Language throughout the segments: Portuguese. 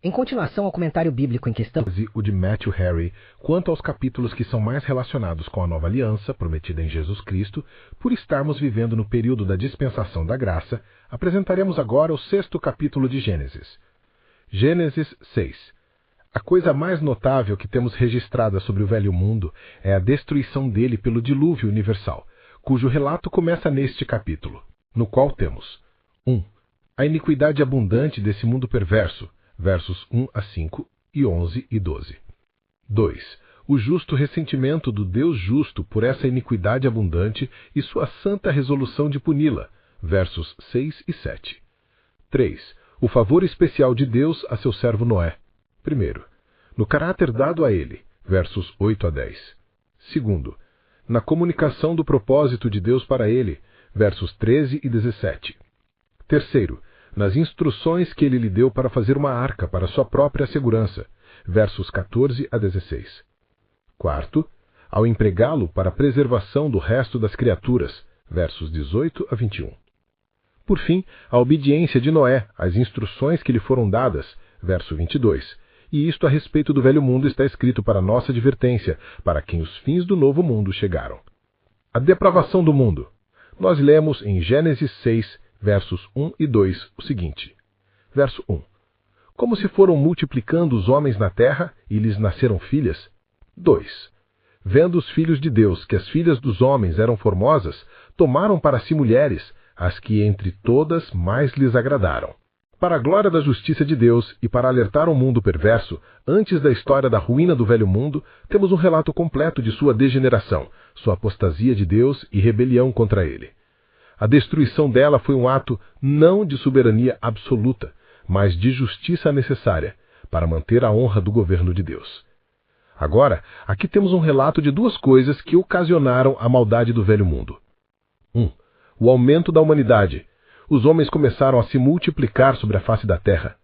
Em continuação ao comentário bíblico em questão, o de Matthew Henry, quanto aos capítulos que são mais relacionados com a nova aliança prometida em Jesus Cristo, por estarmos vivendo no período da dispensação da graça, apresentaremos agora o 6º capítulo de Gênesis. Gênesis 6. A coisa mais notável que temos registrada sobre o velho mundo é a destruição dele pelo dilúvio universal, cujo relato começa neste capítulo, no qual temos 1. A iniquidade abundante desse mundo perverso, versos 1 a 5 e 11 e 12. 2. O justo ressentimento do Deus justo por essa iniquidade abundante e sua santa resolução de puni-la, versos 6 e 7. 3. O favor especial de Deus a seu servo Noé. 1. No caráter dado a ele, versos 8 a 10. 2. Na comunicação do propósito de Deus para ele, versos 13 e 17. 3. Nas instruções que ele lhe deu para fazer uma arca para sua própria segurança, versos 14 a 16. 4. Ao empregá-lo para a preservação do resto das criaturas, versos 18 a 21. Por fim, a obediência de Noé às instruções que lhe foram dadas, verso 22. E isto a respeito do velho mundo está escrito para nossa advertência, para quem os fins do novo mundo chegaram. A depravação do mundo. Nós lemos em Gênesis 6, versos 1 e 2, o seguinte. Verso 1. Como se foram multiplicando os homens na terra e lhes nasceram filhas. 2. Vendo os filhos de Deus que as filhas dos homens eram formosas, tomaram para si mulheres, as que entre todas mais lhes agradaram. Para a glória da justiça de Deus e para alertar o mundo perverso, antes da história da ruína do velho mundo, temos um relato completo de sua degeneração, sua apostasia de Deus e rebelião contra ele. A destruição dela foi um ato não de soberania absoluta, mas de justiça necessária, para manter a honra do governo de Deus. Agora, aqui temos um relato de duas coisas que ocasionaram a maldade do velho mundo. 1. O aumento da humanidade. Os homens começaram a se multiplicar sobre a face da terra.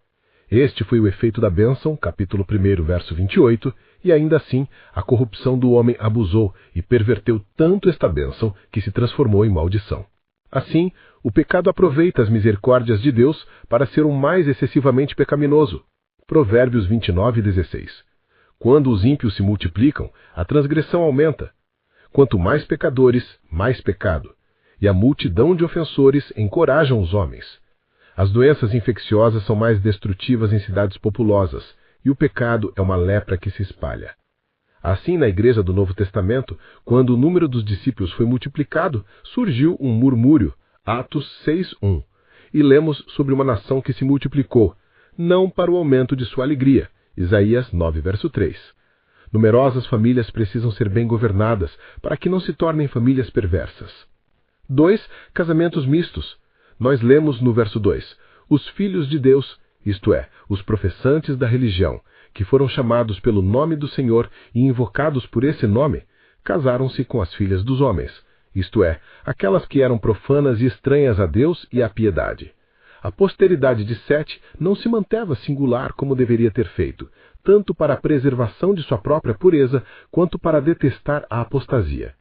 Este foi o efeito da bênção, capítulo 1, verso 28, e ainda assim a corrupção do homem abusou e perverteu tanto esta bênção que se transformou em maldição. Assim, o pecado aproveita as misericórdias de Deus para ser o mais excessivamente pecaminoso. Provérbios 29, 16. Quando os ímpios se multiplicam, a transgressão aumenta. Quanto mais pecadores, mais pecado. E a multidão de ofensores encorajam os homens. As doenças infecciosas são mais destrutivas em cidades populosas, e o pecado é uma lepra que se espalha. Assim, na Igreja do Novo Testamento, quando o número dos discípulos foi multiplicado, surgiu um murmúrio, Atos 6:1, e lemos sobre uma nação que se multiplicou, não para o aumento de sua alegria, Isaías 9, verso 3. Numerosas famílias precisam ser bem governadas, para que não se tornem famílias perversas. 2. Casamentos mistos. Nós lemos no verso 2, os filhos de Deus, isto é, os professantes da religião, que foram chamados pelo nome do Senhor e invocados por esse nome, casaram-se com as filhas dos homens, isto é, aquelas que eram profanas e estranhas a Deus e à piedade. A posteridade de Sete não se manteve singular como deveria ter feito, tanto para a preservação de sua própria pureza, quanto para detestar a apostasia.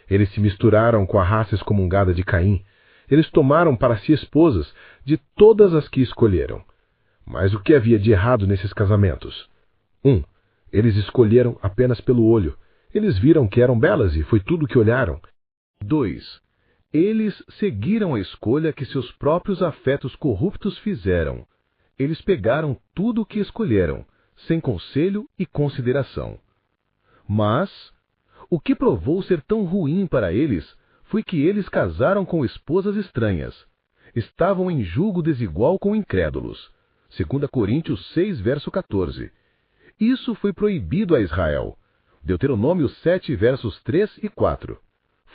Eles se misturaram com a raça excomungada de Caim. Eles tomaram para si esposas de todas as que escolheram. Mas o que havia de errado nesses casamentos? 1. Eles escolheram apenas pelo olho. Eles viram que eram belas e foi tudo o que olharam. 2. Eles seguiram a escolha que seus próprios afetos corruptos fizeram. Eles pegaram tudo o que escolheram, sem conselho e consideração. Mas o que provou ser tão ruim para eles foi que eles casaram com esposas estranhas. Estavam em julgo desigual com incrédulos. 2 Coríntios 6, verso 14. Isso foi proibido a Israel. Deuteronômio 7, versos 3 e 4.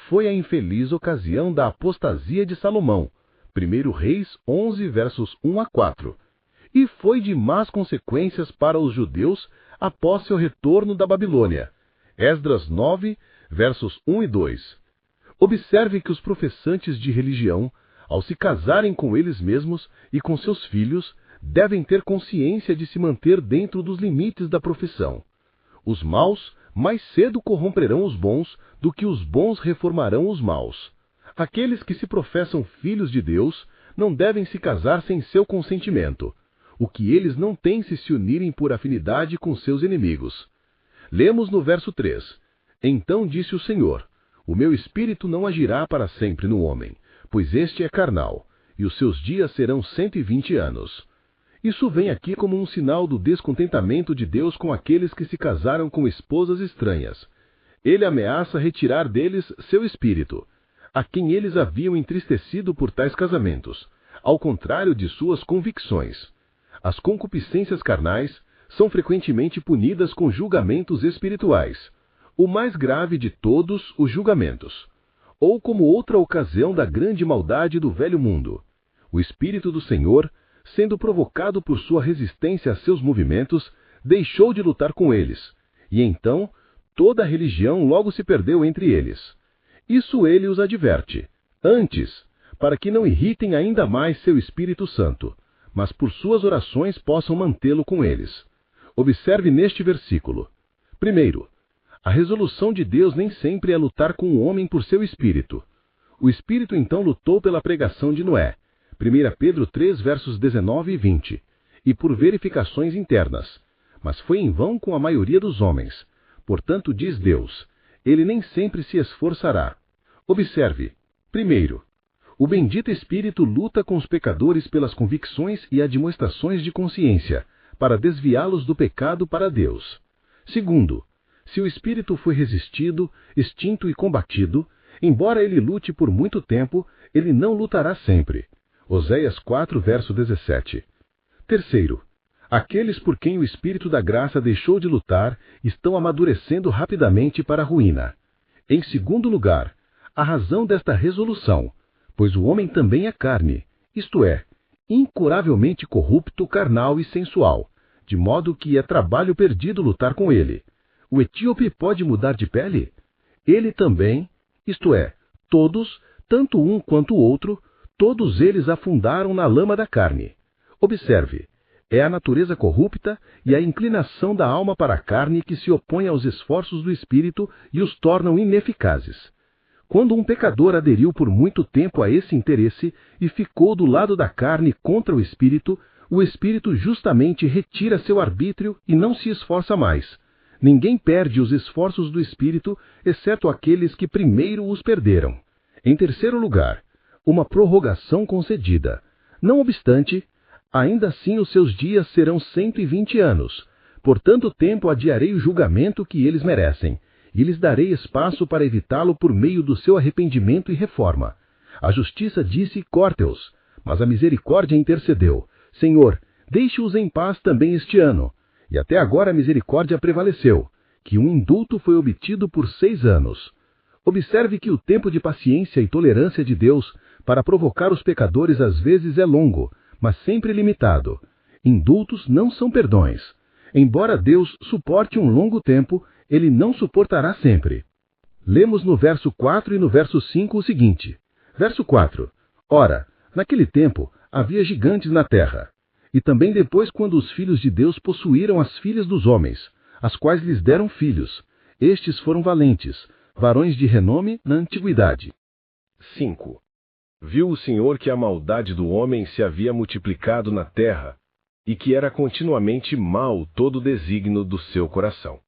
Foi a infeliz ocasião da apostasia de Salomão. 1 Reis 11, versos 1 a 4. E foi de más consequências para os judeus após seu retorno da Babilônia. Esdras 9, versos 1 e 2. Observe que os professantes de religião, ao se casarem com eles mesmos e com seus filhos, devem ter consciência de se manter dentro dos limites da profissão. Os maus mais cedo corromperão os bons do que os bons reformarão os maus. Aqueles que se professam filhos de Deus não devem se casar sem seu consentimento. o que eles não têm se unirem por afinidade com seus inimigos. Lemos no verso 3: Então disse o Senhor: O meu espírito não agirá para sempre no homem, pois este é carnal, e os seus dias serão 120 anos. Isso vem aqui como um sinal do descontentamento de Deus com aqueles que se casaram com esposas estranhas. Ele ameaça retirar deles seu espírito, a quem eles haviam entristecido por tais casamentos, ao contrário de suas convicções. As concupiscências carnais são frequentemente punidas com julgamentos espirituais, o mais grave de todos os julgamentos, ou como outra ocasião da grande maldade do velho mundo. O Espírito do Senhor, sendo provocado por sua resistência a seus movimentos, deixou de lutar com eles, e então toda a religião logo se perdeu entre eles. Isso ele os adverte, antes, para que não irritem ainda mais seu Espírito Santo, mas por suas orações possam mantê-lo com eles. Observe neste versículo. Primeiro, a resolução de Deus nem sempre é lutar com o homem por seu espírito. O Espírito então lutou pela pregação de Noé, 1 Pedro 3, versos 19 e 20, e por verificações internas, mas foi em vão com a maioria dos homens. Portanto, diz Deus, ele nem sempre se esforçará. Observe. Primeiro, o bendito Espírito luta com os pecadores pelas convicções e admoestações de consciência, para desviá-los do pecado para Deus. Segundo, se o Espírito foi resistido, extinto e combatido, embora ele lute por muito tempo, ele não lutará sempre. Oséias 4, verso 17. Terceiro, aqueles por quem o Espírito da graça deixou de lutar estão amadurecendo rapidamente para a ruína. Em segundo lugar, a razão desta resolução, pois o homem também é carne, isto é, incuravelmente corrupto, carnal e sensual, de modo que é trabalho perdido lutar com ele. O etíope pode mudar de pele? Ele também, isto é, todos, tanto um quanto o outro, todos eles afundaram na lama da carne. Observe, é a natureza corrupta e a inclinação da alma para a carne que se opõe aos esforços do Espírito e os tornam ineficazes. Quando um pecador aderiu por muito tempo a esse interesse e ficou do lado da carne contra o Espírito justamente retira seu arbítrio e não se esforça mais. Ninguém perde os esforços do Espírito, exceto aqueles que primeiro os perderam. Em terceiro lugar, uma prorrogação concedida. Não obstante, ainda assim os seus dias serão 120 anos. Por tanto tempo adiarei o julgamento que eles merecem, e lhes darei espaço para evitá-lo por meio do seu arrependimento e reforma. A justiça disse, corte-os, mas a misericórdia intercedeu. Senhor, deixe-os em paz também este ano. E até agora a misericórdia prevaleceu, que um indulto foi obtido por 6 anos. Observe que o tempo de paciência e tolerância de Deus para provocar os pecadores às vezes é longo, mas sempre limitado. Indultos não são perdões. Embora Deus suporte um longo tempo, ele não suportará sempre. Lemos no verso 4 e no verso 5 o seguinte. Verso 4. Ora, naquele tempo havia gigantes na terra. E também depois quando os filhos de Deus possuíram as filhas dos homens, as quais lhes deram filhos. Estes foram valentes, varões de renome na antiguidade. 5. Viu o Senhor que a maldade do homem se havia multiplicado na terra, e que era continuamente mau todo o desígnio do seu coração.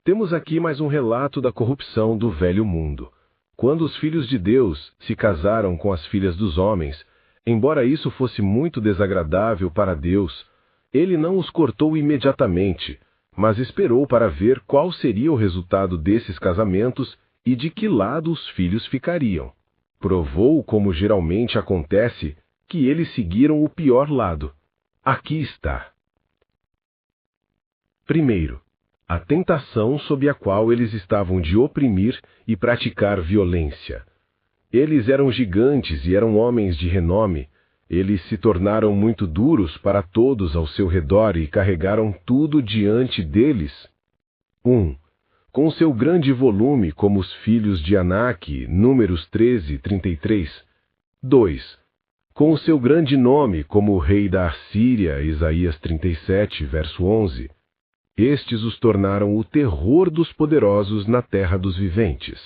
Temos aqui mais um relato da corrupção do velho mundo. Quando os filhos de Deus se casaram com as filhas dos homens, embora isso fosse muito desagradável para Deus, ele não os cortou imediatamente, mas esperou para ver qual seria o resultado desses casamentos e de que lado os filhos ficariam. Provou, como geralmente acontece, que eles seguiram o pior lado. Aqui está. Primeiro, a tentação sob a qual eles estavam de oprimir e praticar violência. Eles eram gigantes e eram homens de renome. Eles se tornaram muito duros para todos ao seu redor e carregaram tudo diante deles. 1. Com seu grande volume, como os filhos de Anak, Números 13, 33. 2. Com o seu grande nome, como o rei da Assíria, Isaías 37, verso 11. Estes os tornaram o terror dos poderosos na terra dos viventes.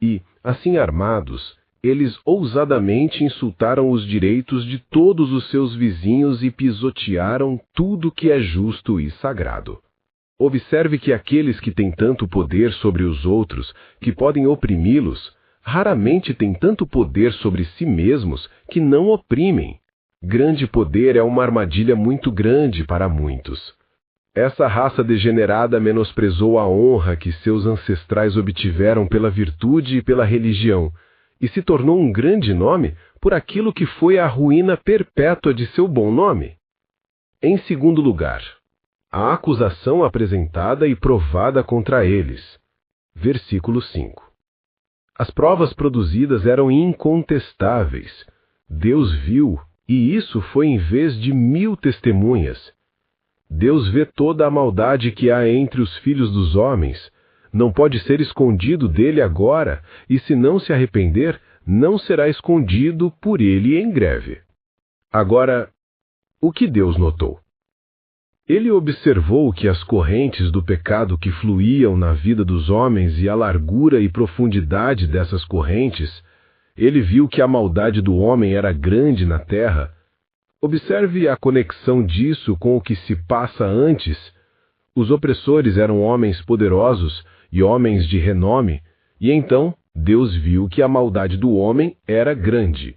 E, assim armados, eles ousadamente insultaram os direitos de todos os seus vizinhos e pisotearam tudo que é justo e sagrado. Observe que aqueles que têm tanto poder sobre os outros, que podem oprimi-los, raramente têm tanto poder sobre si mesmos que não oprimem. Grande poder é uma armadilha muito grande para muitos. Essa raça degenerada menosprezou a honra que seus ancestrais obtiveram pela virtude e pela religião, e se tornou um grande nome por aquilo que foi a ruína perpétua de seu bom nome. Em segundo lugar, a acusação apresentada e provada contra eles. Versículo 5. As provas produzidas eram incontestáveis. Deus viu, e isso foi em vez de 1000 testemunhas. Deus vê toda a maldade que há entre os filhos dos homens. Não pode ser escondido dele agora, e se não se arrepender, não será escondido por ele em breve. Agora, o que Deus notou? Ele observou que as correntes do pecado que fluíam na vida dos homens e a largura e profundidade dessas correntes, ele viu que a maldade do homem era grande na terra. Observe a conexão disso com o que se passa antes. Os opressores eram homens poderosos e homens de renome, e então Deus viu que a maldade do homem era grande.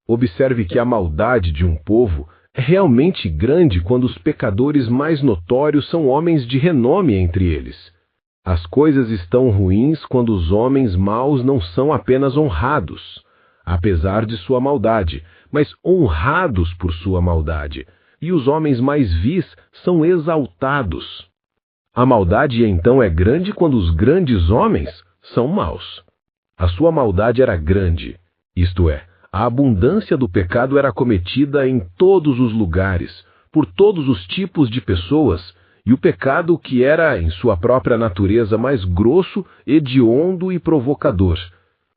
Observe que a maldade de um povo é realmente grande quando os pecadores mais notórios são homens de renome entre eles. As coisas estão ruins quando os homens maus não são apenas honrados, apesar de sua maldade, mas honrados por sua maldade, e os homens mais vis são exaltados. A maldade então é grande quando os grandes homens são maus. A sua maldade era grande, isto é, a abundância do pecado era cometida em todos os lugares, por todos os tipos de pessoas, e o pecado que era, em sua própria natureza, mais grosso, hediondo e provocador,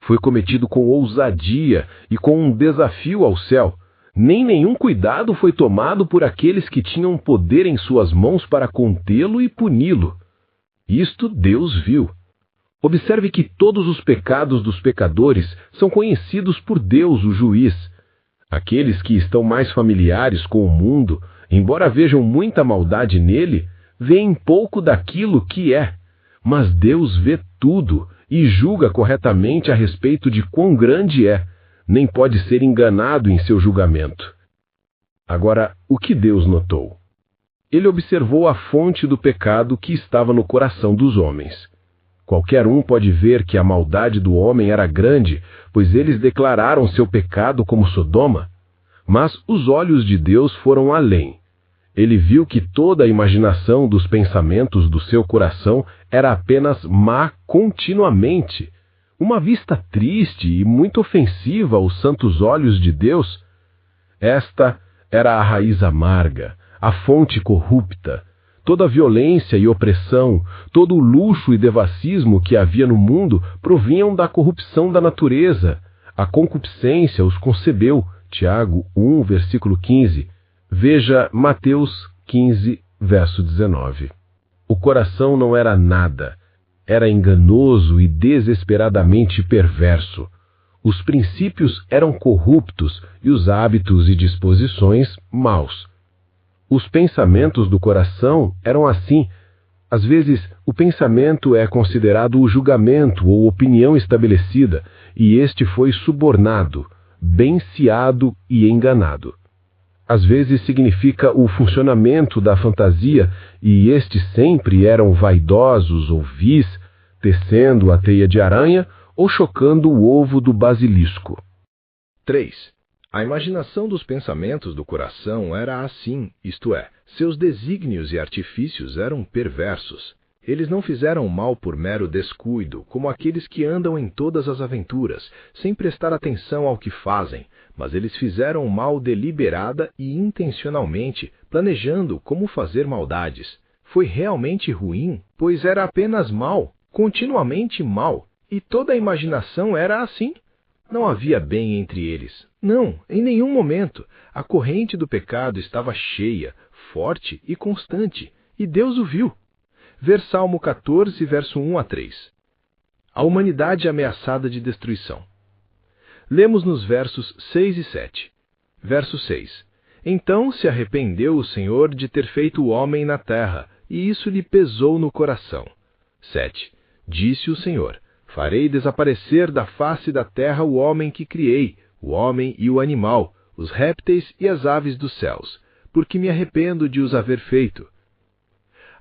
foi cometido com ousadia e com um desafio ao céu. Nem nenhum cuidado foi tomado por aqueles que tinham poder em suas mãos para contê-lo e puni-lo. Isto Deus viu. Observe que todos os pecados dos pecadores são conhecidos por Deus, o juiz. Aqueles que estão mais familiares com o mundo, embora vejam muita maldade nele, veem pouco daquilo que é. Mas Deus vê tudo e julga corretamente a respeito de quão grande é. Nem pode ser enganado em seu julgamento. Agora, o que Deus notou? Ele observou a fonte do pecado que estava no coração dos homens. Qualquer um pode ver que a maldade do homem era grande, pois eles declararam seu pecado como Sodoma. Mas os olhos de Deus foram além. Ele viu que toda a imaginação dos pensamentos do seu coração era apenas má continuamente. Uma vista triste e muito ofensiva aos santos olhos de Deus. Esta era a raiz amarga, a fonte corrupta. Toda a violência e opressão, todo o luxo e devascismo que havia no mundo provinham da corrupção da natureza. A concupiscência os concebeu. Tiago 1, versículo 15. Veja Mateus 15, verso 19. O coração não era nada. Era enganoso e desesperadamente perverso. Os princípios eram corruptos e os hábitos e disposições maus. Os pensamentos do coração eram assim. Às vezes, o pensamento é considerado o julgamento ou opinião estabelecida, e este foi subornado, benciado e enganado. Às vezes significa o funcionamento da fantasia, e estes sempre eram vaidosos ou vis, tecendo a teia de aranha ou chocando o ovo do basilisco. 3. A imaginação dos pensamentos do coração era assim, isto é, seus desígnios e artifícios eram perversos. Eles não fizeram mal por mero descuido, como aqueles que andam em todas as aventuras, sem prestar atenção ao que fazem, mas eles fizeram mal deliberada e intencionalmente, planejando como fazer maldades. Foi realmente ruim, pois era apenas mal, continuamente mal, e toda a imaginação era assim. Não havia bem entre eles. Não, em nenhum momento. A corrente do pecado estava cheia, forte e constante, e Deus o viu. Ver Salmo 14, verso 1 a 3. A humanidade ameaçada de destruição. Lemos nos versos 6 e 7. Verso 6. Então se arrependeu o Senhor de ter feito o homem na terra, e isso lhe pesou no coração. 7. Disse o Senhor: farei desaparecer da face da terra o homem que criei, o homem e o animal, os répteis e as aves dos céus, porque me arrependo de os haver feito.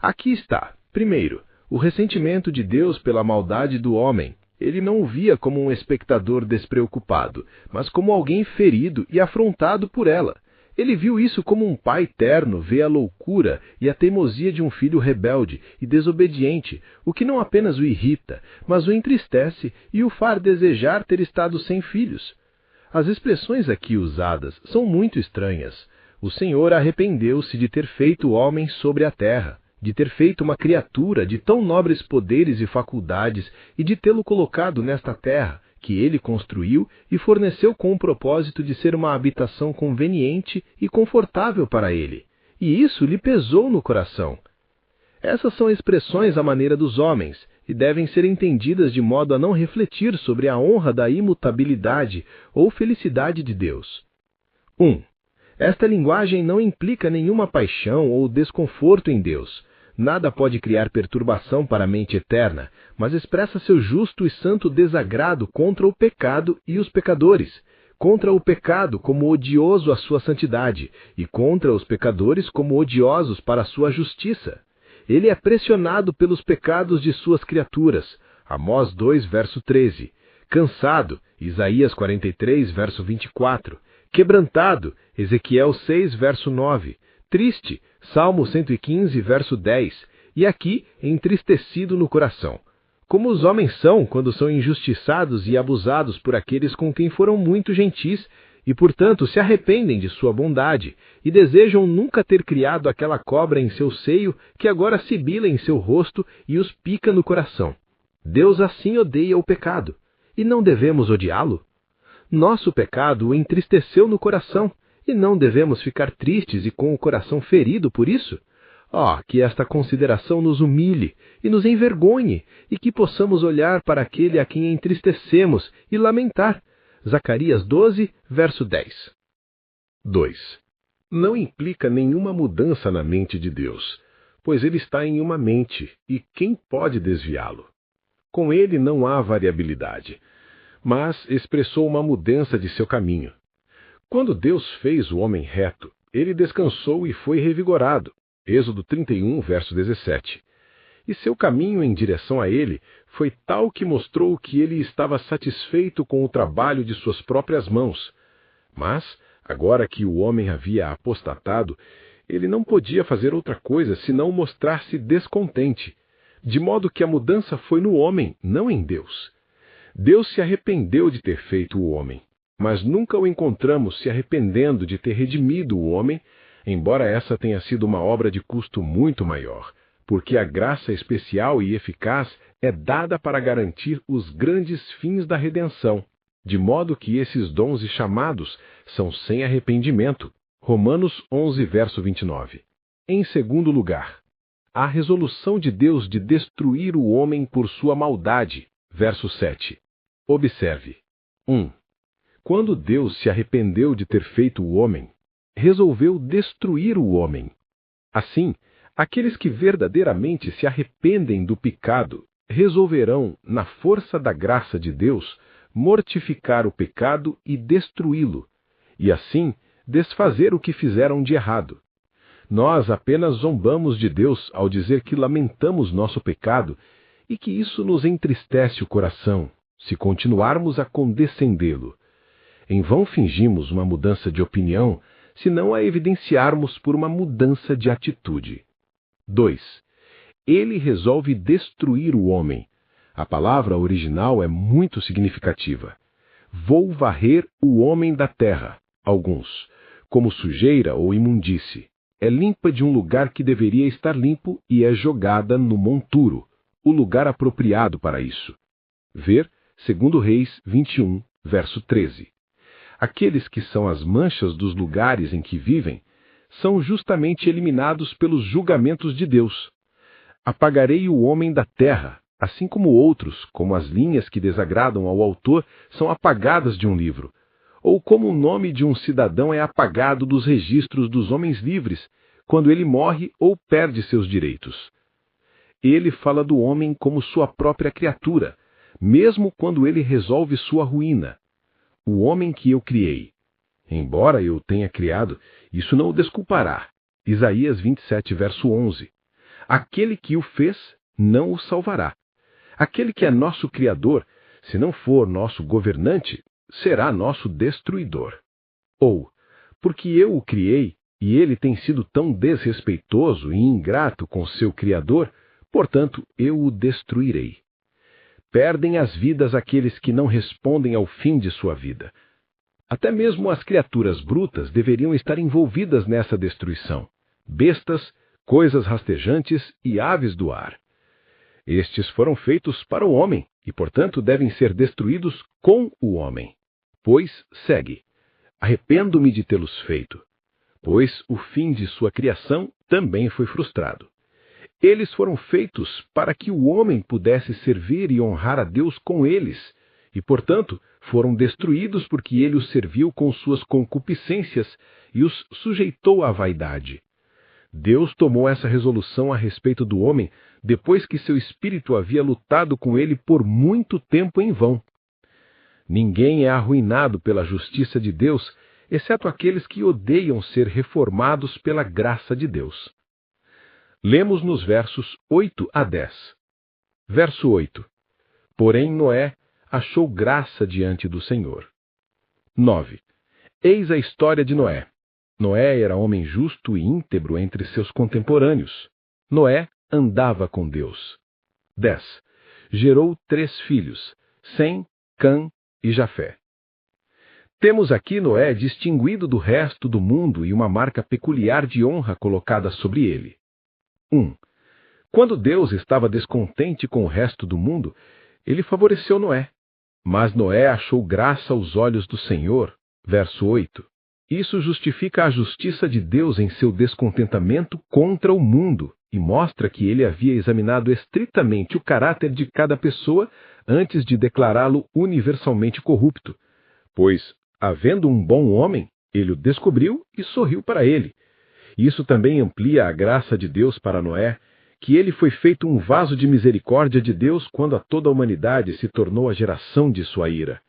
Aqui está, primeiro, o ressentimento de Deus pela maldade do homem. Ele não o via como um espectador despreocupado, mas como alguém ferido e afrontado por ela. Ele viu isso como um pai terno vê a loucura e a teimosia de um filho rebelde e desobediente, o que não apenas o irrita, mas o entristece e o faz desejar ter estado sem filhos. As expressões aqui usadas são muito estranhas. O Senhor arrependeu-se de ter feito o homem sobre a terra, de ter feito uma criatura de tão nobres poderes e faculdades e de tê-lo colocado nesta terra, que ele construiu e forneceu com o propósito de ser uma habitação conveniente e confortável para ele. E isso lhe pesou no coração. Essas são expressões à maneira dos homens e devem ser entendidas de modo a não refletir sobre a honra da imutabilidade ou felicidade de Deus. 1. Esta linguagem não implica nenhuma paixão ou desconforto em Deus. Nada pode criar perturbação para a mente eterna, mas expressa seu justo e santo desagrado contra o pecado e os pecadores, contra o pecado como odioso à sua santidade, e contra os pecadores como odiosos para a sua justiça. Ele é pressionado pelos pecados de suas criaturas. Amós 2, verso 13. Cansado, Isaías 43, verso 24. Quebrantado, Ezequiel 6, verso 9. Triste, Salmo 115, verso 10, e aqui entristecido no coração. Como os homens são quando são injustiçados e abusados por aqueles com quem foram muito gentis e, portanto, se arrependem de sua bondade e desejam nunca ter criado aquela cobra em seu seio que agora sibila em seu rosto e os pica no coração. Deus assim odeia o pecado, e não devemos odiá-lo? Nosso pecado o entristeceu no coração, e não devemos ficar tristes e com o coração ferido por isso? Que esta consideração nos humilhe e nos envergonhe, e que possamos olhar para aquele a quem entristecemos e lamentar. Zacarias 12, verso 10. 2. Não implica nenhuma mudança na mente de Deus, pois ele está em uma mente, e quem pode desviá-lo? Com ele não há variabilidade, mas expressou uma mudança de seu caminho. Quando Deus fez o homem reto, ele descansou e foi revigorado. Êxodo 31, verso 17. E seu caminho em direção a ele foi tal que mostrou que ele estava satisfeito com o trabalho de suas próprias mãos. Mas, agora que o homem havia apostatado, ele não podia fazer outra coisa senão mostrar-se descontente, de modo que a mudança foi no homem, não em Deus. Deus se arrependeu de ter feito o homem, mas nunca o encontramos se arrependendo de ter redimido o homem, embora essa tenha sido uma obra de custo muito maior, porque a graça especial e eficaz é dada para garantir os grandes fins da redenção, de modo que esses dons e chamados são sem arrependimento. Romanos 11, verso 29. Em segundo lugar, a resolução de Deus de destruir o homem por sua maldade. Verso 7. Observe. 1. Quando Deus se arrependeu de ter feito o homem, resolveu destruir o homem. Assim, aqueles que verdadeiramente se arrependem do pecado resolverão, na força da graça de Deus, mortificar o pecado e destruí-lo, e assim desfazer o que fizeram de errado. Nós apenas zombamos de Deus ao dizer que lamentamos nosso pecado e que isso nos entristece o coração, se continuarmos a condescendê-lo. Em vão fingimos uma mudança de opinião, se não a evidenciarmos por uma mudança de atitude. 2. Ele resolve destruir o homem. A palavra original é muito significativa. Vou varrer o homem da terra, alguns, como sujeira ou imundície. É limpa de um lugar que deveria estar limpo e é jogada no monturo, o lugar apropriado para isso. Ver 2 Reis 21, verso 13. Aqueles que são as manchas dos lugares em que vivem são justamente eliminados pelos julgamentos de Deus. Apagarei o homem da terra, assim como outros, como as linhas que desagradam ao autor, são apagadas de um livro, ou como o nome de um cidadão é apagado dos registros dos homens livres, quando ele morre ou perde seus direitos. Ele fala do homem como sua própria criatura, mesmo quando ele resolve sua ruína. O homem que eu criei. Embora eu tenha criado, isso não o desculpará. Isaías 27, verso 11. Aquele que o fez, não o salvará. Aquele que é nosso Criador, se não for nosso governante, será nosso destruidor. Ou, porque eu o criei, e ele tem sido tão desrespeitoso e ingrato com seu Criador, portanto eu o destruirei. Perdem as vidas aqueles que não respondem ao fim de sua vida. Até mesmo as criaturas brutas deveriam estar envolvidas nessa destruição. Bestas, coisas rastejantes e aves do ar. Estes foram feitos para o homem, e portanto devem ser destruídos com o homem. Pois segue. Arrependo-me de tê-los feito. Pois o fim de sua criação também foi frustrado. Eles foram feitos para que o homem pudesse servir e honrar a Deus com eles, e portanto foram destruídos porque ele os serviu com suas concupiscências e os sujeitou à vaidade. Deus tomou essa resolução a respeito do homem depois que seu espírito havia lutado com ele por muito tempo em vão. Ninguém é arruinado pela justiça de Deus, exceto aqueles que odeiam ser reformados pela graça de Deus. Lemos nos versos 8 a 10. Verso 8. Porém Noé achou graça diante do Senhor. 9. Eis a história de Noé. Noé era homem justo e íntegro entre seus contemporâneos. Noé andava com Deus. 10. Gerou 3 filhos, Sem, Cã e Jafé. Temos aqui Noé distinguido do resto do mundo e uma marca peculiar de honra colocada sobre ele. 1. Quando Deus estava descontente com o resto do mundo, ele favoreceu Noé. Mas Noé achou graça aos olhos do Senhor. Verso 8. Isso justifica a justiça de Deus em seu descontentamento contra o mundo e mostra que ele havia examinado estritamente o caráter de cada pessoa antes de declará-lo universalmente corrupto. Pois, havendo um bom homem, ele o descobriu e sorriu para ele. Isso também amplia a graça de Deus para Noé, que ele foi feito um vaso de misericórdia de Deus quando a toda a humanidade se tornou a geração de sua ira.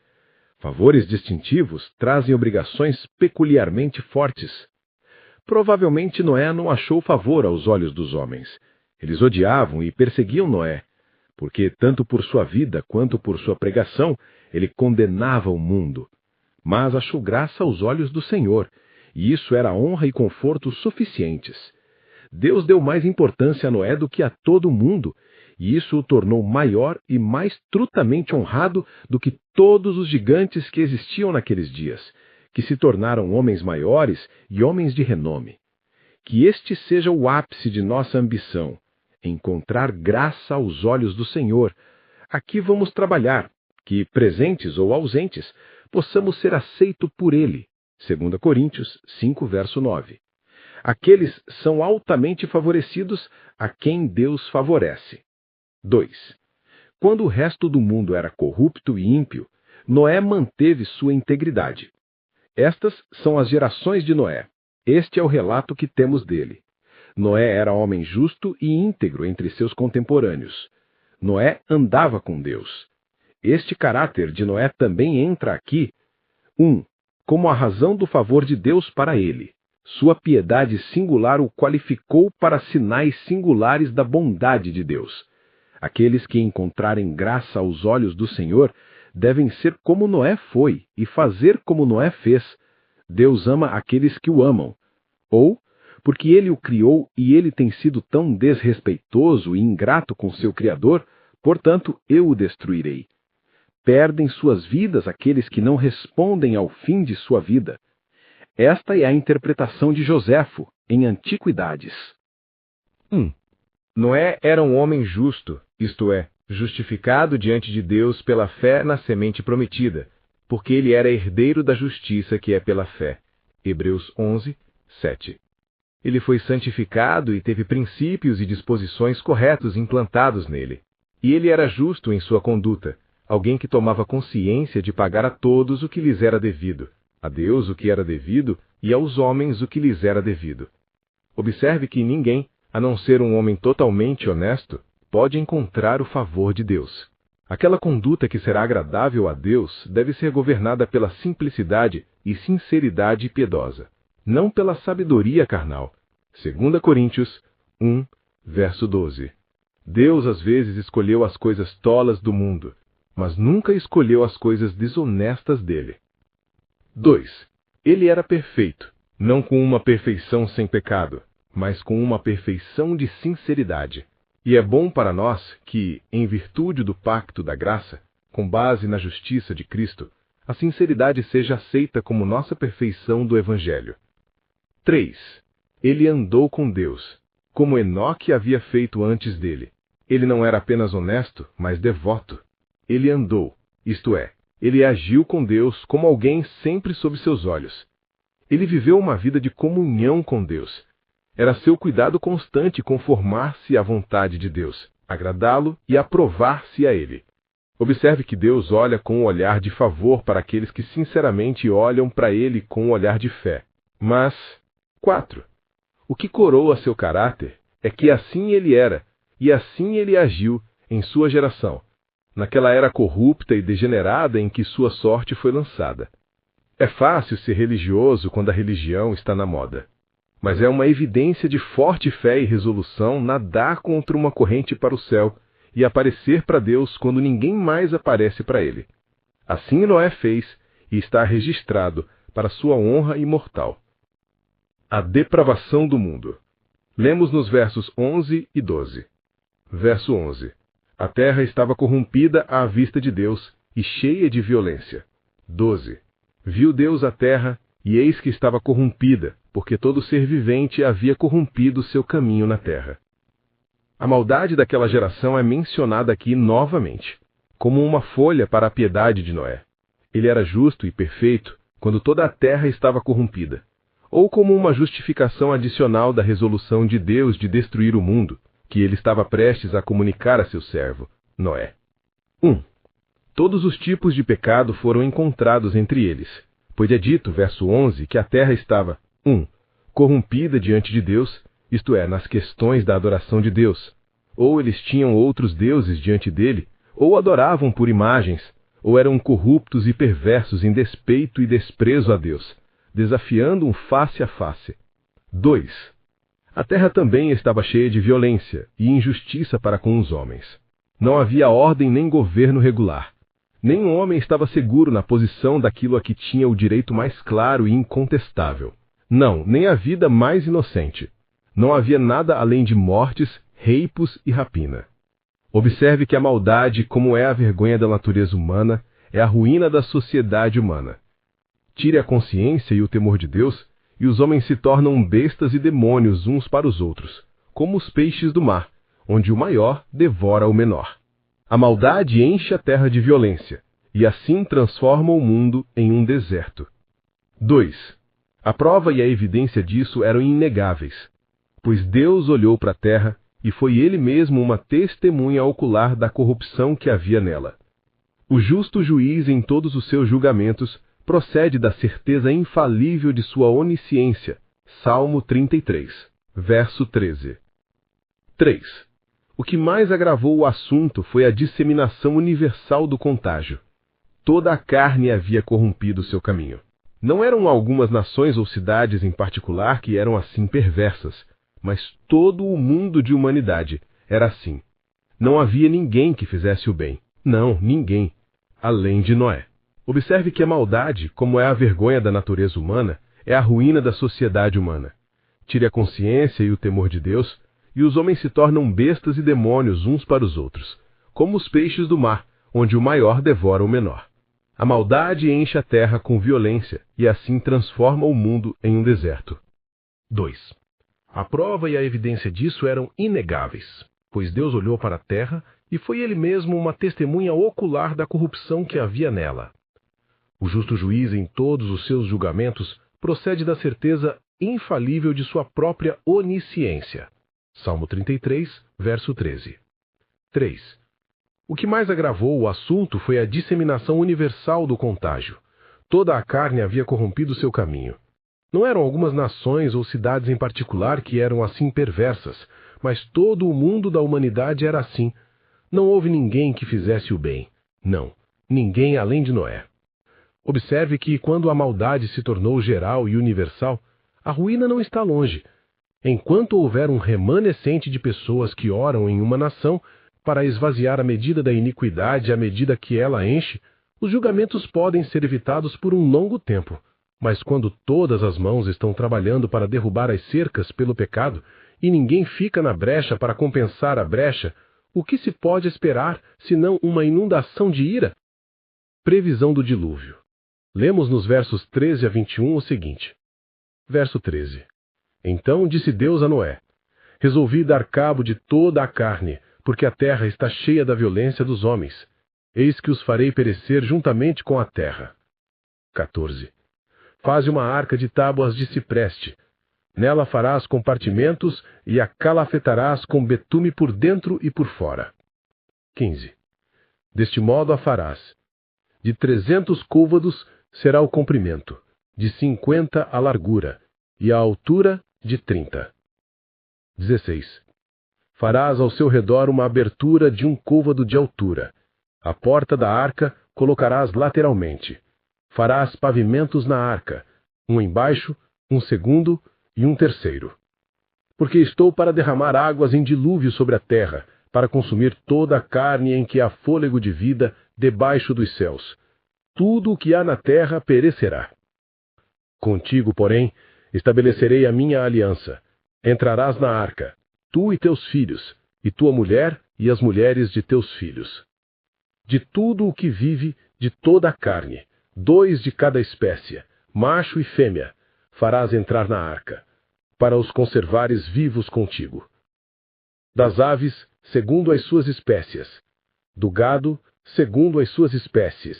Favores distintivos trazem obrigações peculiarmente fortes. Provavelmente Noé não achou favor aos olhos dos homens. Eles odiavam e perseguiam Noé, porque tanto por sua vida quanto por sua pregação, ele condenava o mundo. Mas achou graça aos olhos do Senhor, e isso era honra e conforto suficientes. Deus deu mais importância a Noé do que a todo o mundo, e isso o tornou maior e mais trutamente honrado do que todos os gigantes que existiam naqueles dias, que se tornaram homens maiores e homens de renome. Que este seja o ápice de nossa ambição, encontrar graça aos olhos do Senhor. Aqui vamos trabalhar, que, presentes ou ausentes, possamos ser aceitos por Ele. 2 Coríntios 5, verso 9. Aqueles são altamente favorecidos a quem Deus favorece. 2. Quando o resto do mundo era corrupto e ímpio, Noé manteve sua integridade. Estas são as gerações de Noé. Este é o relato que temos dele. Noé era homem justo e íntegro entre seus contemporâneos. Noé andava com Deus. Este caráter de Noé também entra aqui. 1. Como a razão do favor de Deus para ele. Sua piedade singular o qualificou para sinais singulares da bondade de Deus. Aqueles que encontrarem graça aos olhos do Senhor devem ser como Noé foi e fazer como Noé fez. Deus ama aqueles que o amam. Ou, porque ele o criou e ele tem sido tão desrespeitoso e ingrato com seu Criador, portanto eu o destruirei. Perdem suas vidas aqueles que não respondem ao fim de sua vida. Esta é a interpretação de Joséfo, em Antiquidades. 1. Noé era um homem justo, isto é, justificado diante de Deus pela fé na semente prometida, porque ele era herdeiro da justiça que é pela fé. Hebreus 11, 7. Ele foi santificado e teve princípios e disposições corretos implantados nele. E ele era justo em sua conduta, alguém que tomava consciência de pagar a todos o que lhes era devido, a Deus o que era devido e aos homens o que lhes era devido. Observe que ninguém, a não ser um homem totalmente honesto, pode encontrar o favor de Deus. Aquela conduta que será agradável a Deus deve ser governada pela simplicidade e sinceridade piedosa, não pela sabedoria carnal. 2 Coríntios 1, verso 12. Deus às vezes escolheu as coisas tolas do mundo, mas nunca escolheu as coisas desonestas dele. 2. Ele era perfeito, não com uma perfeição sem pecado, mas com uma perfeição de sinceridade. E é bom para nós que, em virtude do pacto da graça, com base na justiça de Cristo, a sinceridade seja aceita como nossa perfeição do Evangelho. 3. Ele andou com Deus, como Enoque havia feito antes dele. Ele não era apenas honesto, mas devoto. Ele andou, isto é, ele agiu com Deus como alguém sempre sob seus olhos. Ele viveu uma vida de comunhão com Deus. Era seu cuidado constante conformar-se à vontade de Deus, agradá-lo e aprovar-se a ele. Observe que Deus olha com um olhar de favor para aqueles que sinceramente olham para ele com um olhar de fé. Mas, 4. O que coroa seu caráter é que assim ele era, e assim ele agiu em sua geração, naquela era corrupta e degenerada em que sua sorte foi lançada. É fácil ser religioso quando a religião está na moda. Mas é uma evidência de forte fé e resolução nadar contra uma corrente para o céu e aparecer para Deus quando ninguém mais aparece para ele. Assim Noé fez e está registrado para sua honra imortal. A depravação do mundo. Lemos nos versos 11 e 12. Verso 11. A terra estava corrompida à vista de Deus e cheia de violência. 12. Viu Deus a terra, e eis que estava corrompida, porque todo ser vivente havia corrompido seu caminho na terra. A maldade daquela geração é mencionada aqui novamente, como uma folha para a piedade de Noé. Ele era justo e perfeito quando toda a terra estava corrompida, ou como uma justificação adicional da resolução de Deus de destruir o mundo, que ele estava prestes a comunicar a seu servo, Noé. 1. Todos os tipos de pecado foram encontrados entre eles, pois é dito, verso 11, que a terra estava 1. Corrompida diante de Deus, isto é, nas questões da adoração de Deus. Ou eles tinham outros deuses diante dele, ou adoravam por imagens, ou eram corruptos e perversos em despeito e desprezo a Deus, desafiando um face a face. 2. A terra também estava cheia de violência e injustiça para com os homens. Não havia ordem nem governo regular. Nenhum homem estava seguro na posição daquilo a que tinha o direito mais claro e incontestável. Não, nem a vida mais inocente. Não havia nada além de mortes, reipos e rapina. Observe que a maldade, como é a vergonha da natureza humana, é a ruína da sociedade humana. Tire a consciência e o temor de Deus, e os homens se tornam bestas e demônios uns para os outros, como os peixes do mar, onde o maior devora o menor. A maldade enche a terra de violência, e assim transforma o mundo em um deserto. 2. A prova e a evidência disso eram inegáveis, pois Deus olhou para a terra e foi ele mesmo uma testemunha ocular da corrupção que havia nela. O justo juiz em todos os seus julgamentos procede da certeza infalível de sua onisciência. Salmo 33, verso 13. 3. O que mais agravou o assunto foi a disseminação universal do contágio. Toda a carne havia corrompido seu caminho. Não eram algumas nações ou cidades em particular que eram assim perversas, mas todo o mundo de humanidade era assim. Não havia ninguém que fizesse o bem. Não, ninguém, além de Noé. Observe que a maldade, como é a vergonha da natureza humana, é a ruína da sociedade humana. Tire a consciência e o temor de Deus, e os homens se tornam bestas e demônios uns para os outros, como os peixes do mar, onde o maior devora o menor. A maldade enche a terra com violência, e assim transforma o mundo em um deserto. 2. A prova e a evidência disso eram inegáveis, pois Deus olhou para a terra e foi ele mesmo uma testemunha ocular da corrupção que havia nela. O justo juiz em todos os seus julgamentos procede da certeza infalível de sua própria onisciência. Salmo 33, verso 13. 3. O que mais agravou o assunto foi a disseminação universal do contágio. Toda a carne havia corrompido seu caminho. Não eram algumas nações ou cidades em particular que eram assim perversas, mas todo o mundo da humanidade era assim. Não houve ninguém que fizesse o bem. Não, ninguém além de Noé. Observe que, quando a maldade se tornou geral e universal, a ruína não está longe. Enquanto houver um remanescente de pessoas que oram em uma nação para esvaziar a medida da iniquidade à medida que ela enche, os julgamentos podem ser evitados por um longo tempo. Mas quando todas as mãos estão trabalhando para derrubar as cercas pelo pecado e ninguém fica na brecha para compensar a brecha, o que se pode esperar senão uma inundação de ira? Previsão do dilúvio. Lemos nos versos 13 a 21 o seguinte. Verso 13. Então disse Deus a Noé: resolvi dar cabo de toda a carne, porque a terra está cheia da violência dos homens. Eis que os farei perecer juntamente com a terra. 14. Faze uma arca de tábuas de cipreste. Nela farás compartimentos e a calafetarás com betume por dentro e por fora. 15. Deste modo a farás. De 300 côvados será o comprimento, de 50 a largura, e a altura de 30. 16. Farás ao seu redor uma abertura de 1 côvado de altura. A porta da arca colocarás lateralmente. Farás pavimentos na arca, um embaixo, um segundo e um terceiro. Porque estou para derramar águas em dilúvio sobre a terra, para consumir toda a carne em que há fôlego de vida debaixo dos céus. Tudo o que há na terra perecerá. Contigo, porém, estabelecerei a minha aliança. Entrarás na arca, tu e teus filhos, e tua mulher e as mulheres de teus filhos. De tudo o que vive, de toda a carne, 2 de cada espécie, macho e fêmea, farás entrar na arca, para os conservares vivos contigo. Das aves, segundo as suas espécies, do gado, segundo as suas espécies,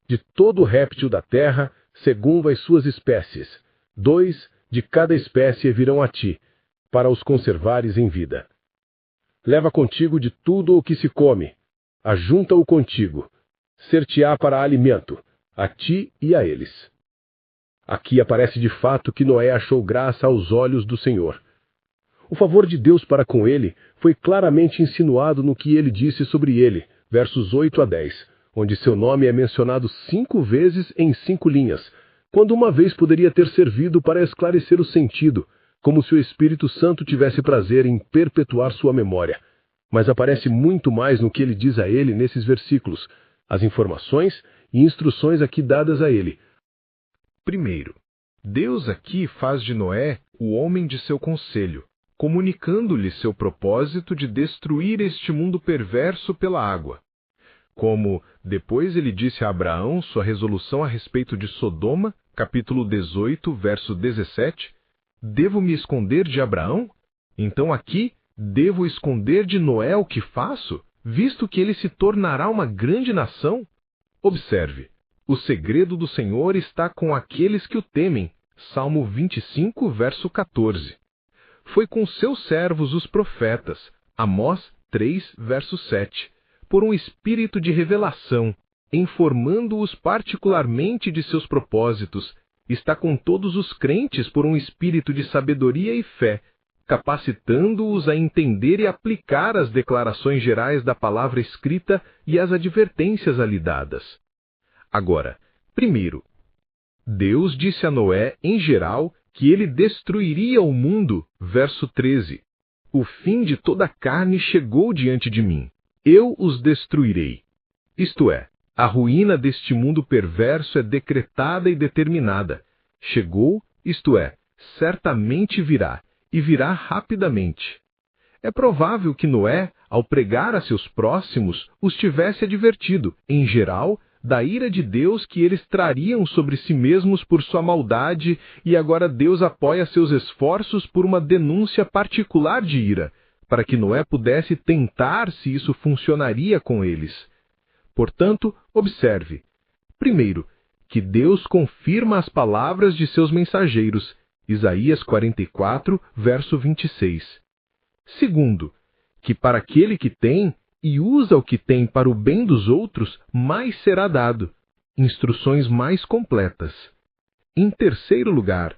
de todo réptil da terra, segundo as suas espécies, 2 de cada espécie virão a ti, para os conservares em vida. Leva contigo de tudo o que se come, ajunta-o contigo, ser-te-á para alimento, a ti e a eles. Aqui aparece de fato que Noé achou graça aos olhos do Senhor. O favor de Deus para com ele foi claramente insinuado no que ele disse sobre ele, versos 8 a 10, onde seu nome é mencionado 5 vezes em 5 linhas, quando uma vez poderia ter servido para esclarecer o sentido, como se o Espírito Santo tivesse prazer em perpetuar sua memória. Mas aparece muito mais no que ele diz a ele nesses versículos, as informações e instruções aqui dadas a ele. Primeiro, Deus aqui faz de Noé o homem de seu conselho, comunicando-lhe seu propósito de destruir este mundo perverso pela água. Como depois ele disse a Abraão sua resolução a respeito de Sodoma, capítulo 18, verso 17, devo me esconder de Abraão? Então aqui, devo esconder de Noé o que faço, visto que ele se tornará uma grande nação? Observe, o segredo do Senhor está com aqueles que o temem. Salmo 25, verso 14. Foi com seus servos os profetas. Amós 3, verso 7. Por um espírito de revelação, informando-os particularmente de seus propósitos. Está com todos os crentes por um espírito de sabedoria e fé, capacitando-os a entender e aplicar as declarações gerais da palavra escrita e as advertências ali dadas. Agora, primeiro, Deus disse a Noé, em geral, que ele destruiria o mundo, verso 13. O fim de toda a carne chegou diante de mim. Eu os destruirei. Isto é, a ruína deste mundo perverso é decretada e determinada. Chegou, isto é, certamente virá, e virá rapidamente. É provável que Noé, ao pregar a seus próximos, os tivesse advertido, em geral, da ira de Deus que eles trariam sobre si mesmos por sua maldade, e agora Deus apoia seus esforços por uma denúncia particular de ira, para que Noé pudesse tentar se isso funcionaria com eles. Portanto, observe, primeiro, que Deus confirma as palavras de seus mensageiros, Isaías 44, verso 26. Segundo, que para aquele que tem, e usa o que tem para o bem dos outros, mais será dado. Instruções mais completas. Em terceiro lugar,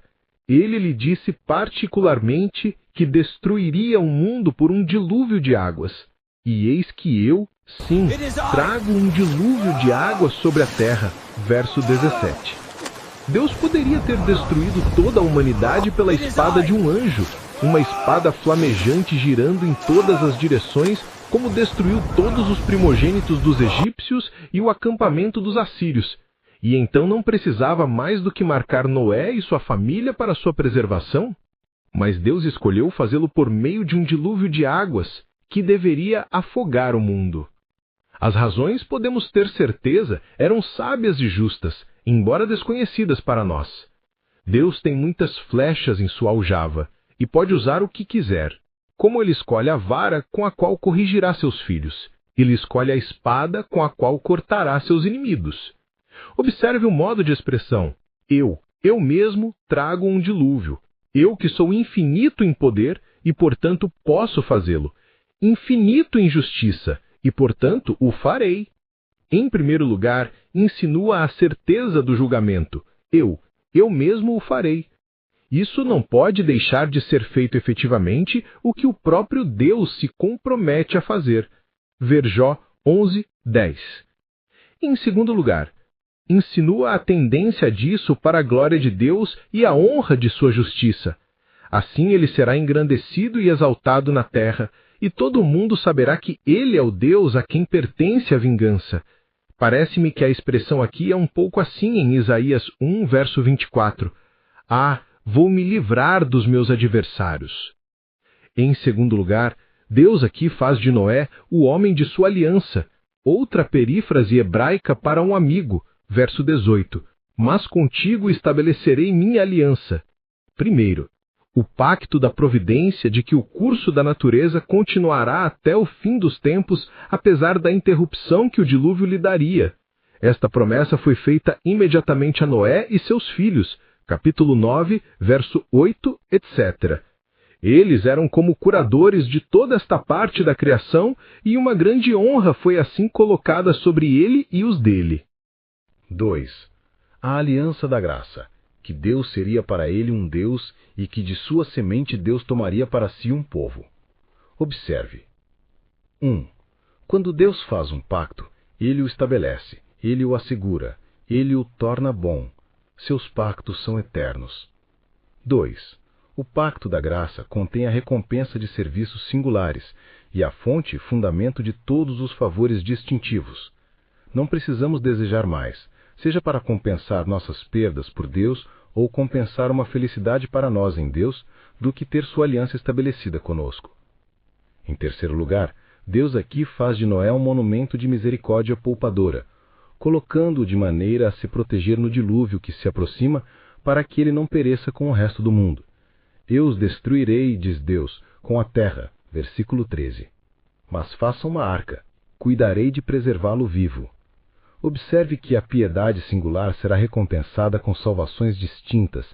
ele lhe disse particularmente que destruiria o mundo por um dilúvio de águas. E eis que eu, sim, trago um dilúvio de águas sobre a terra. Verso 17. Deus poderia ter destruído toda a humanidade pela espada de um anjo, uma espada flamejante girando em todas as direções, como destruiu todos os primogênitos dos egípcios e o acampamento dos assírios. E então não precisava mais do que marcar Noé e sua família para sua preservação? Mas Deus escolheu fazê-lo por meio de um dilúvio de águas, que deveria afogar o mundo. As razões, podemos ter certeza, eram sábias e justas, embora desconhecidas para nós. Deus tem muitas flechas em sua aljava, e pode usar o que quiser. Como ele escolhe a vara com a qual corrigirá seus filhos, ele escolhe a espada com a qual cortará seus inimigos. Observe o modo de expressão. Eu mesmo trago um dilúvio. Eu que sou infinito em poder e, portanto, posso fazê-lo. Infinito em justiça e, portanto, o farei. Em primeiro lugar, insinua a certeza do julgamento. Eu mesmo o farei. Isso não pode deixar de ser feito efetivamente o que o próprio Deus se compromete a fazer. Ver Jó 11:10. Em segundo lugar, insinua a tendência disso para a glória de Deus e a honra de sua justiça. Assim ele será engrandecido e exaltado na terra, e todo mundo saberá que ele é o Deus a quem pertence a vingança. Parece-me que a expressão aqui é um pouco assim em Isaías 1, verso 24. Vou me livrar dos meus adversários. Em segundo lugar, Deus aqui faz de Noé o homem de sua aliança, outra perífrase hebraica para um amigo, verso 18. Mas contigo estabelecerei minha aliança. Primeiro, o pacto da providência de que o curso da natureza continuará até o fim dos tempos, apesar da interrupção que o dilúvio lhe daria. Esta promessa foi feita imediatamente a Noé e seus filhos, capítulo 9, verso 8, etc. Eles eram como curadores de toda esta parte da criação e uma grande honra foi assim colocada sobre ele e os dele. 2. A aliança da graça, que Deus seria para ele um Deus e que de sua semente Deus tomaria para si um povo. Observe. 1. Quando Deus faz um pacto, ele o estabelece, ele o assegura, ele o torna bom. Seus pactos são eternos. 2. O pacto da graça contém a recompensa de serviços singulares e a fonte e fundamento de todos os favores distintivos. Não precisamos desejar mais, seja para compensar nossas perdas por Deus ou compensar uma felicidade para nós em Deus, do que ter sua aliança estabelecida conosco. Em terceiro lugar, Deus aqui faz de Noé um monumento de misericórdia poupadora, colocando-o de maneira a se proteger no dilúvio que se aproxima, para que ele não pereça com o resto do mundo. Eu os destruirei, diz Deus, com a terra. Versículo 13. Mas faça uma arca, cuidarei de preservá-lo vivo. Observe que a piedade singular será recompensada com salvações distintas,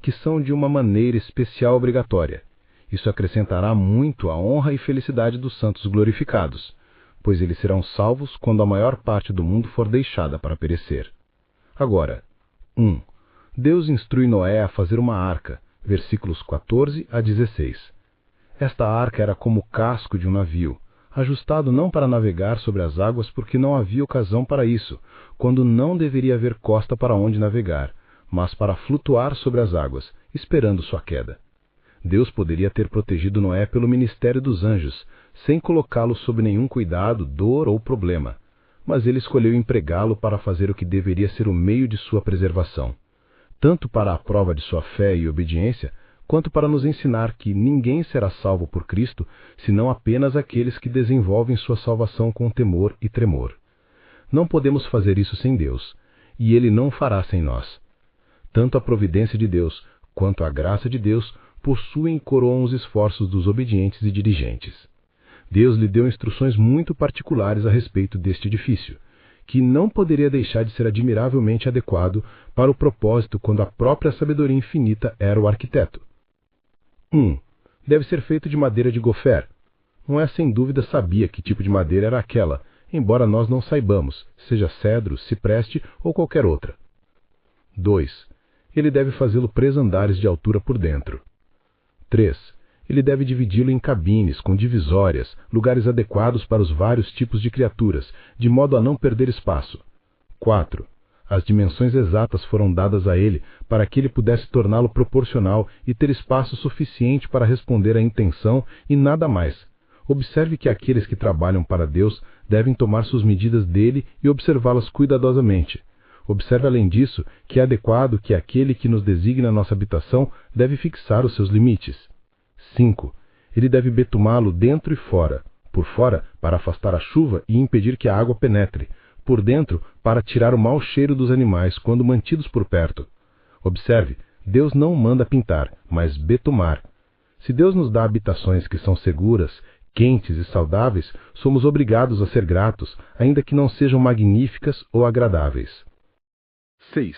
que são de uma maneira especial obrigatória. Isso acrescentará muito à honra e felicidade dos santos glorificados, pois eles serão salvos quando a maior parte do mundo for deixada para perecer. Agora, 1. Deus instrui Noé a fazer uma arca, versículos 14 a 16. Esta arca era como o casco de um navio, ajustado não para navegar sobre as águas porque não havia ocasião para isso, quando não deveria haver costa para onde navegar, mas para flutuar sobre as águas, esperando sua queda. Deus poderia ter protegido Noé pelo ministério dos anjos, sem colocá-lo sob nenhum cuidado, dor ou problema, mas ele escolheu empregá-lo para fazer o que deveria ser o meio de sua preservação, tanto para a prova de sua fé e obediência, quanto para nos ensinar que ninguém será salvo por Cristo, senão apenas aqueles que desenvolvem sua salvação com temor e tremor. Não podemos fazer isso sem Deus, e Ele não fará sem nós. Tanto a providência de Deus, quanto a graça de Deus, possuem e coroam os esforços dos obedientes e dirigentes. Deus lhe deu instruções muito particulares a respeito deste edifício, que não poderia deixar de ser admiravelmente adequado para o propósito quando a própria sabedoria infinita era o arquiteto. 1. Deve ser feito de madeira de gofer. Noé sem dúvida sabia que tipo de madeira era aquela, embora nós não saibamos, seja cedro, cipreste ou qualquer outra. 2. Ele deve fazê-lo 3 andares de altura por dentro. 3. Ele deve dividi-lo em cabines, com divisórias, lugares adequados para os vários tipos de criaturas, de modo a não perder espaço. 4. As dimensões exatas foram dadas a ele para que ele pudesse torná-lo proporcional e ter espaço suficiente para responder à intenção e nada mais. Observe que aqueles que trabalham para Deus devem tomar suas medidas dele e observá-las cuidadosamente. Observe além disso que é adequado que aquele que nos designa nossa habitação deve fixar os seus limites. 5. Ele deve betumá-lo dentro e fora. Por fora, para afastar a chuva e impedir que a água penetre. Por dentro, para tirar o mau cheiro dos animais quando mantidos por perto. Observe, Deus não manda pintar, mas betumar. Se Deus nos dá habitações que são seguras, quentes e saudáveis, somos obrigados a ser gratos, ainda que não sejam magníficas ou agradáveis. 6.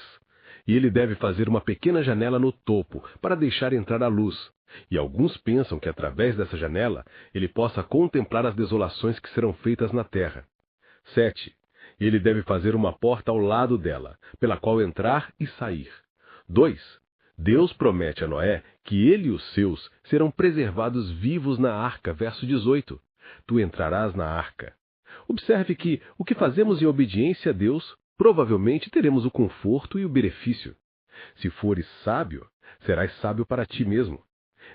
E ele deve fazer uma pequena janela no topo para deixar entrar a luz. E alguns pensam que através dessa janela ele possa contemplar as desolações que serão feitas na terra. 7. Ele deve fazer uma porta ao lado dela, pela qual entrar e sair. 2. Deus promete a Noé que ele e os seus serão preservados vivos na arca, verso 18. Tu entrarás na arca. Observe que o que fazemos em obediência a Deus, provavelmente teremos o conforto e o benefício. Se fores sábio, serás sábio para ti mesmo.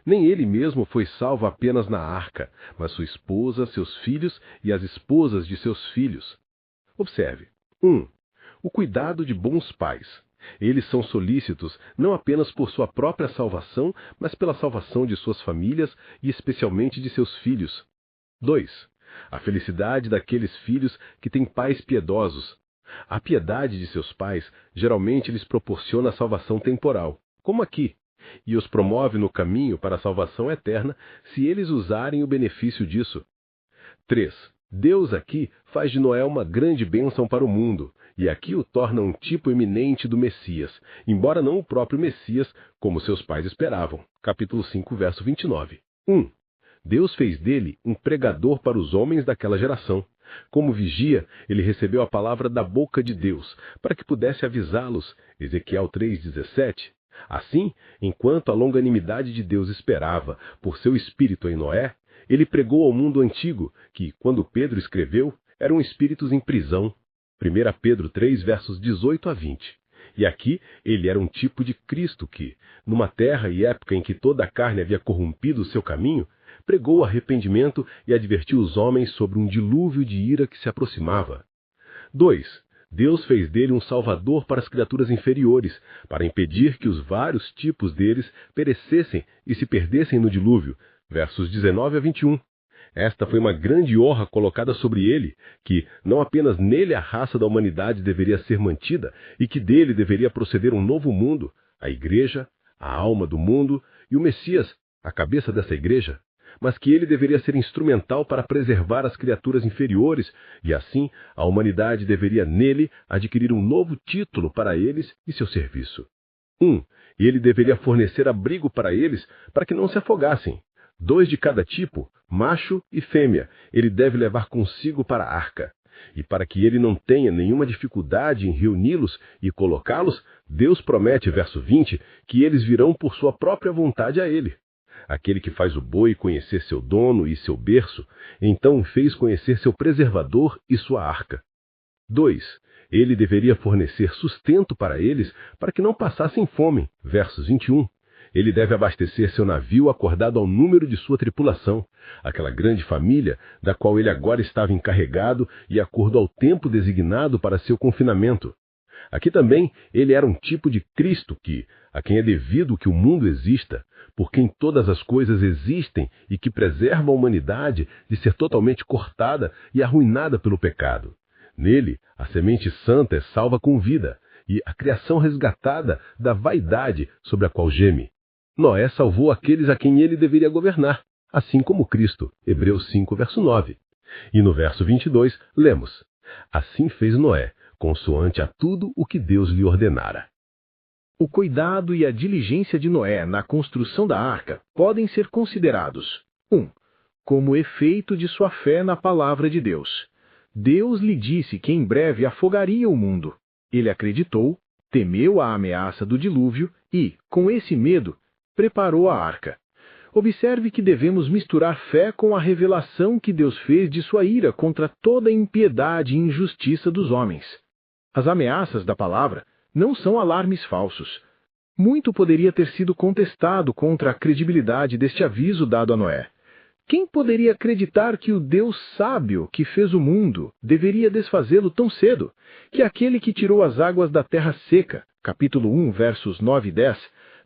Nem ele mesmo foi salvo apenas na arca, mas sua esposa, seus filhos e as esposas de seus filhos. Observe. 1. O cuidado de bons pais. Eles são solícitos não apenas por sua própria salvação, mas pela salvação de suas famílias e especialmente de seus filhos. 2. A felicidade daqueles filhos que têm pais piedosos. A piedade de seus pais geralmente lhes proporciona a salvação temporal, como aqui, e os promove no caminho para a salvação eterna se eles usarem o benefício disso. 3. Deus aqui faz de Noé uma grande bênção para o mundo, e aqui o torna um tipo eminente do Messias, embora não o próprio Messias, como seus pais esperavam. Capítulo 5, verso 29. 1. Deus fez dele um pregador para os homens daquela geração. Como vigia, ele recebeu a palavra da boca de Deus, para que pudesse avisá-los. Ezequiel 3,17. Assim, enquanto a longanimidade de Deus esperava por seu espírito em Noé, ele pregou ao mundo antigo, que, quando Pedro escreveu, eram espíritos em prisão. 1 Pedro 3, versos 18 a 20. E aqui ele era um tipo de Cristo que, numa terra e época em que toda a carne havia corrompido o seu caminho, pregou o arrependimento e advertiu os homens sobre um dilúvio de ira que se aproximava. 2. Deus fez dele um salvador para as criaturas inferiores, para impedir que os vários tipos deles perecessem e se perdessem no dilúvio. Versos 19 a 21. Esta foi uma grande honra colocada sobre ele, que não apenas nele a raça da humanidade deveria ser mantida, e que dele deveria proceder um novo mundo, a igreja, a alma do mundo, e o Messias, a cabeça dessa igreja, mas que ele deveria ser instrumental para preservar as criaturas inferiores, e assim a humanidade deveria nele adquirir um novo título para eles e seu serviço. 1. E ele deveria fornecer abrigo para eles, para que não se afogassem. 2 de cada tipo, macho e fêmea, ele deve levar consigo para a arca. E para que ele não tenha nenhuma dificuldade em reuni-los e colocá-los, Deus promete, verso 20, que eles virão por sua própria vontade a ele. Aquele que faz o boi conhecer seu dono e seu berço, então fez conhecer seu preservador e sua arca. 2. Ele deveria fornecer sustento para eles, para que não passassem fome, versos 21. Ele deve abastecer seu navio acordado ao número de sua tripulação, aquela grande família da qual ele agora estava encarregado e acordo ao tempo designado para seu confinamento. Aqui também ele era um tipo de Cristo que, a quem é devido que o mundo exista, por quem todas as coisas existem e que preserva a humanidade de ser totalmente cortada e arruinada pelo pecado. Nele, a semente santa é salva com vida, e a criação resgatada da vaidade sobre a qual geme. Noé salvou aqueles a quem ele deveria governar, assim como Cristo, Hebreus 5, verso 9. E no verso 22, lemos: Assim fez Noé, consoante a tudo o que Deus lhe ordenara. O cuidado e a diligência de Noé na construção da arca podem ser considerados: 1. como efeito de sua fé na palavra de Deus. Deus lhe disse que em breve afogaria o mundo. Ele acreditou, temeu a ameaça do dilúvio e, com esse medo, preparou a arca. Observe que devemos misturar fé com a revelação que Deus fez de sua ira contra toda a impiedade e injustiça dos homens. As ameaças da palavra não são alarmes falsos. Muito poderia ter sido contestado contra a credibilidade deste aviso dado a Noé. Quem poderia acreditar que o Deus sábio que fez o mundo deveria desfazê-lo tão cedo? Que aquele que tirou as águas da terra seca, capítulo 1, versos 9 e 10,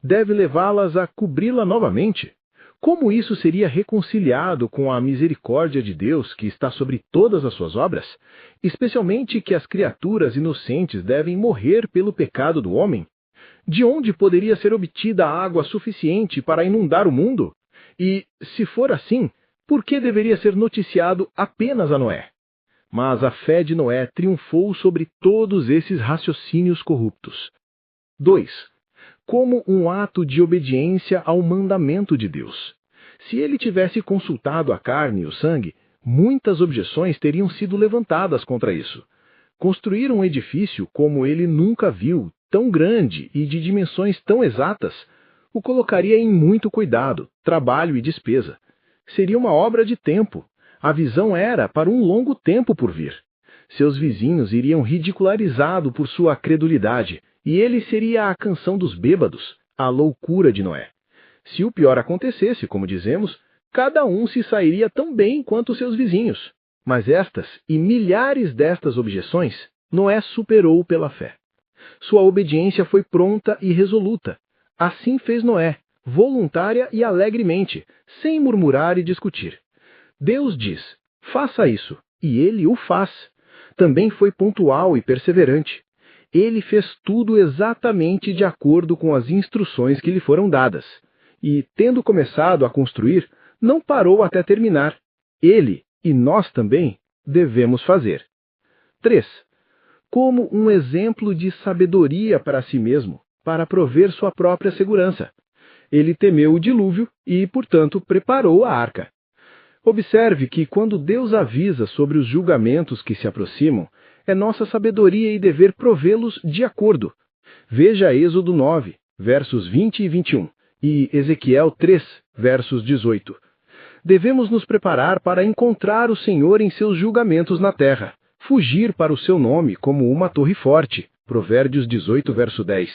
deve levá-las a cobri-la novamente? Como isso seria reconciliado com a misericórdia de Deus que está sobre todas as suas obras? Especialmente que as criaturas inocentes devem morrer pelo pecado do homem? De onde poderia ser obtida água suficiente para inundar o mundo? E, se for assim, por que deveria ser noticiado apenas a Noé? Mas a fé de Noé triunfou sobre todos esses raciocínios corruptos. 2. Como um ato de obediência ao mandamento de Deus. Se ele tivesse consultado a carne e o sangue, muitas objeções teriam sido levantadas contra isso. Construir um edifício como ele nunca viu, tão grande e de dimensões tão exatas, o colocaria em muito cuidado, trabalho e despesa. Seria uma obra de tempo. A visão era para um longo tempo por vir. Seus vizinhos iriam ridicularizá-lo por sua credulidade, e ele seria a canção dos bêbados, a loucura de Noé. Se o pior acontecesse, como dizemos, cada um se sairia tão bem quanto seus vizinhos. Mas estas e milhares destas objeções, Noé superou pela fé. Sua obediência foi pronta e resoluta. Assim fez Noé, voluntária e alegremente, sem murmurar e discutir. Deus diz, faça isso, e ele o faz. Também foi pontual e perseverante. Ele fez tudo exatamente de acordo com as instruções que lhe foram dadas. E, tendo começado a construir, não parou até terminar. Ele, e nós também, devemos fazer. 3. Como um exemplo de sabedoria para si mesmo, para prover sua própria segurança. Ele temeu o dilúvio e, portanto, preparou a arca. Observe que, quando Deus avisa sobre os julgamentos que se aproximam, é nossa sabedoria e dever provê-los de acordo. Veja Êxodo 9, versos 20 e 21, e Ezequiel 3, versos 18. Devemos nos preparar para encontrar o Senhor em seus julgamentos na terra, fugir para o seu nome como uma torre forte, Provérbios 18, verso 10.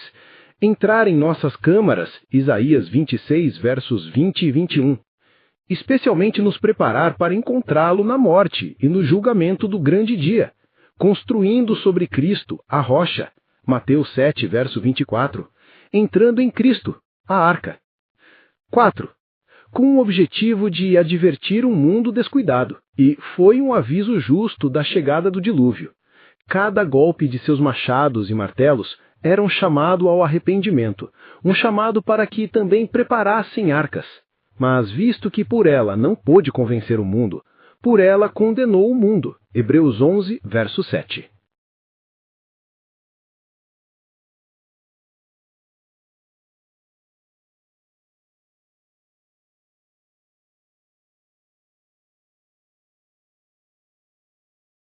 Entrar em nossas câmaras, Isaías 26, versos 20 e 21. Especialmente nos preparar para encontrá-lo na morte e no julgamento do grande dia, construindo sobre Cristo, a rocha, Mateus 7, verso 24, entrando em Cristo, a arca. 4. Com o objetivo de advertir um mundo descuidado, e foi um aviso justo da chegada do dilúvio. Cada golpe de seus machados e martelos era um chamado ao arrependimento, um chamado para que também preparassem arcas. Mas visto que por ela não pôde convencer o mundo, por ela condenou o mundo. Hebreus 11, verso 7.